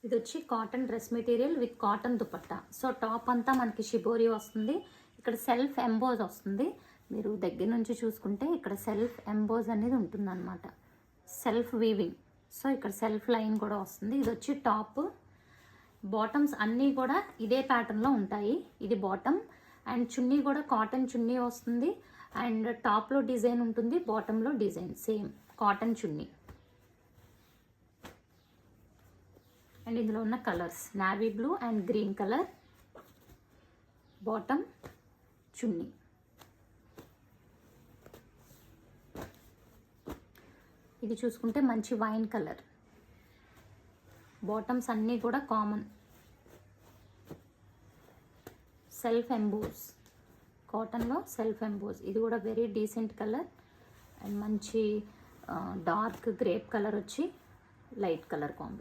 ఇది వచ్చి cotton dress material with cotton dupatta. So top అంతా మనకి షిబోరి వస్తుంది. ఇక్కడ సెల్ఫ్ ఎంబోజ్ వస్తుంది. మీరు దగ్గర నుంచి చూసుకుంటే ఇక్కడ సెల్ఫ్ ఎంబోజ్ అనేది ఉంటుందన్నమాట. Self weaving. సో ఇక్కడ సెల్ఫ్ లైన్ కూడా వస్తుంది. ఇది వచ్చి టాప్. బాటమ్స్ అన్నీ కూడా ఇదే ప్యాటర్న్లో ఉంటాయి. ఇది బాటమ్. అండ్ చున్నీ కూడా కాటన్ చున్నీ వస్తుంది. అండ్ టాప్లో డిజైన్ ఉంటుంది, బాటంలో design same cotton chunni. And ఇందులో ఉన్న colours navy blue and green colour. Bottom, chunni. ఇది చూసుకుంటే మంచి వైన్ కలర్. బాటమ్స్ అన్నీ కూడా కామన్. సెల్ఫ్ ఎంబోస్, కాటన్లో సెల్ఫ్ ఎంబోస్. ఇది కూడా వెరీ డీసెంట్ కలర్. అండ్ మంచి డార్క్ గ్రేప్ కలర్ వచ్చి లైట్ కలర్ కాంబినేషన్.